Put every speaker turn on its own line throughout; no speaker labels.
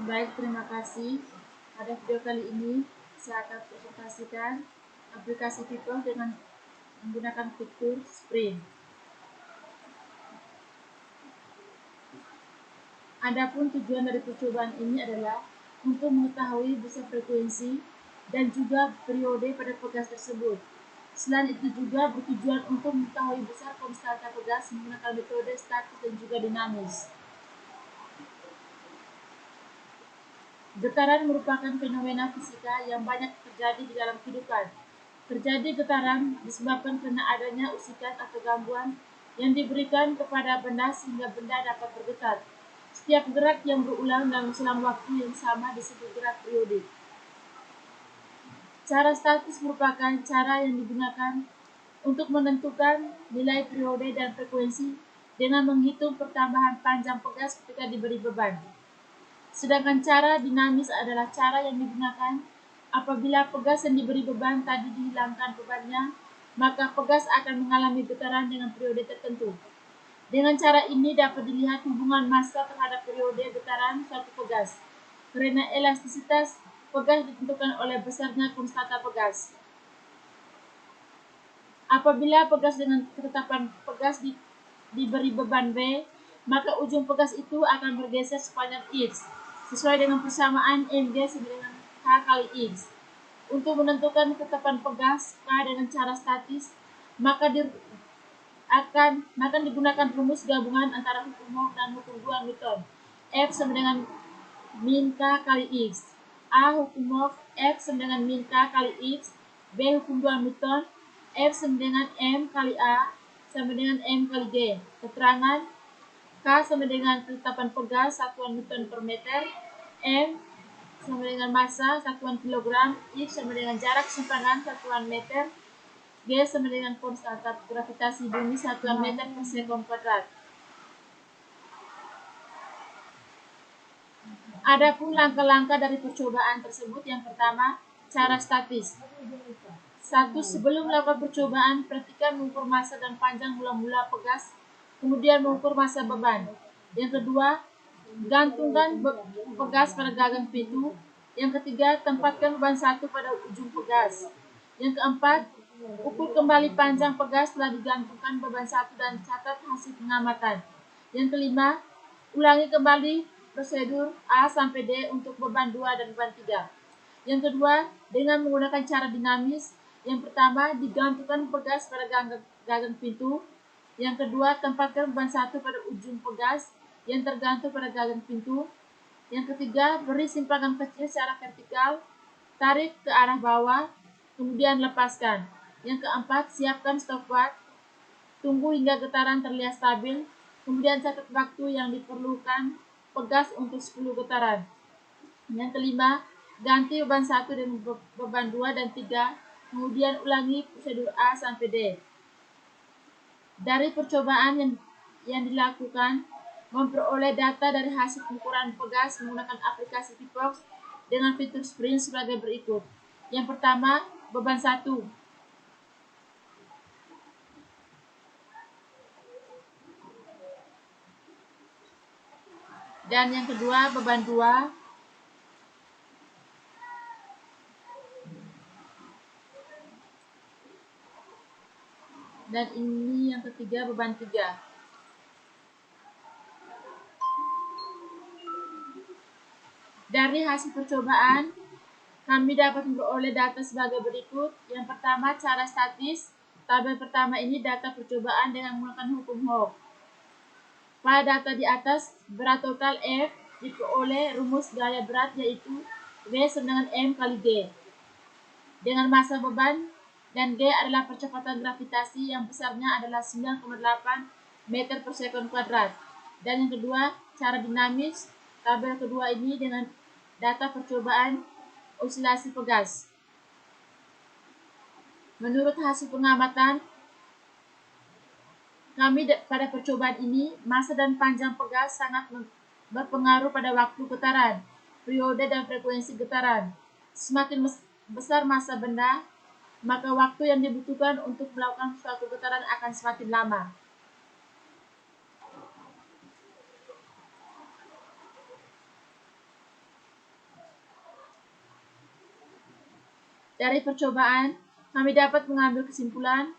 Baik, terima kasih. Pada video kali ini, saya akan presentasikan aplikasi People dengan menggunakan fitur Spring. Adapun tujuan dari percobaan ini adalah untuk mengetahui besar frekuensi dan juga periode pada pegas tersebut. Selain itu juga bertujuan untuk mengetahui besar konstanta pegas menggunakan metode statis dan juga dinamis. Getaran merupakan fenomena fisika yang banyak terjadi di dalam kehidupan. Terjadi getaran disebabkan karena adanya usikan atau gangguan yang diberikan kepada benda sehingga benda dapat bergetar. Setiap gerak yang berulang dalam selang waktu yang sama disebut gerak periodik. Cara statis merupakan cara yang digunakan untuk menentukan nilai periode dan frekuensi dengan menghitung pertambahan panjang pegas ketika diberi beban. Sedangkan cara dinamis adalah cara yang digunakan apabila pegas yang diberi beban tadi dihilangkan bebannya, maka pegas akan mengalami getaran dengan periode tertentu. Dengan cara ini dapat dilihat hubungan massa terhadap periode getaran suatu pegas, karena elastisitas pegas ditentukan oleh besarnya konstanta pegas. Apabila pegas dengan ketetapan pegas diberi beban V, maka ujung pegas itu akan bergeser sepanjang X, sesuai dengan persamaan Mg sama dengan H kali X. Untuk menentukan ketetapan pegas K dengan cara statis, maka akan digunakan rumus gabungan antara hukum Mach dan hukum 2 Newton. F sama dengan min K kali X. A hukum Mach, F sama dengan min K kali X. B hukum 2 Newton, F sama dengan M kali A sama dengan M kali G. Keterangan K sama dengan ketetapan pegas satuan Newton per meter, M sama dengan massa satuan kilogram, X sama dengan jarak simpangan satuan meter, G sama dengan konstanta gravitasi bumi satuan meter per sekon kuadrat. Adapun langkah-langkah dari percobaan tersebut, yang pertama, cara statis. 1. Sebelum melakukan percobaan, perhatikan mengukur massa dan panjang mula-mula pegas, kemudian mengukur massa beban. Yang kedua, gantungkan pegas pada gagang pintu. Yang ketiga, tempatkan beban 1 pada ujung pegas. Yang keempat, ukur kembali panjang pegas setelah digantungkan beban 1 dan catat hasil pengamatan. Yang kelima, ulangi kembali prosedur A sampai D untuk beban 2 dan beban 3. Yang kedua, dengan menggunakan cara dinamis. Yang pertama, digantungkan pegas pada gagang pintu. Yang kedua, tempatkan beban 1 pada ujung pegas yang tergantung pada gagang pintu. Yang ketiga, beri simpangan kecil secara vertikal, tarik ke arah bawah, kemudian lepaskan. Yang keempat, siapkan stopwatch, tunggu hingga getaran terlihat stabil, kemudian catat waktu yang diperlukan pegas untuk 10 getaran. Yang kelima, ganti beban 1 dengan beban 2 dan 3, kemudian ulangi prosedur A sampai D. Dari percobaan yang dilakukan, memperoleh data dari hasil pengukuran pegas menggunakan aplikasi Pipox dengan fitur Spring sebagai berikut. Yang pertama, beban 1. Dan yang kedua, beban 2. Dan ini yang ketiga, beban 3. Dari hasil percobaan, kami dapat memperoleh data sebagai berikut. Yang pertama, cara statis. Tabel pertama ini data percobaan dengan menggunakan hukum Hooke. Pada data di atas, berat total F diperoleh rumus gaya berat, yaitu V sama dengan M kali G. Dengan massa beban dan G adalah percepatan gravitasi yang besarnya adalah 9,8 meter per sekon kuadrat. Dan yang kedua, cara dinamis. Tabel kedua ini dengan data percobaan osilasi pegas. Menurut hasil pengamatan kami pada percobaan ini, massa dan panjang pegas sangat berpengaruh pada waktu getaran, periode dan frekuensi getaran. Semakin besar massa benda, maka waktu yang dibutuhkan untuk melakukan suatu getaran akan semakin lama. Dari percobaan, kami dapat mengambil kesimpulan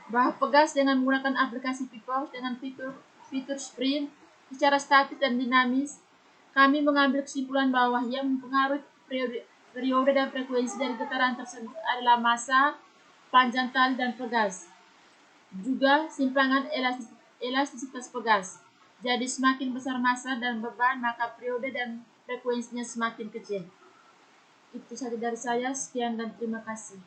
bahwa Pegas dengan menggunakan aplikasi Pickles dengan fitur sprint secara statis dan dinamis, kami mengambil kesimpulan bahwa yang mempengaruhi periode dan frekuensi dari getaran tersebut adalah massa, panjang tali, dan Pegas. Juga simpangan elastisitas Pegas. Jadi semakin besar massa dan beban, maka periode dan frekuensinya semakin kecil. Itu saja dari saya. Sekian dan terima kasih.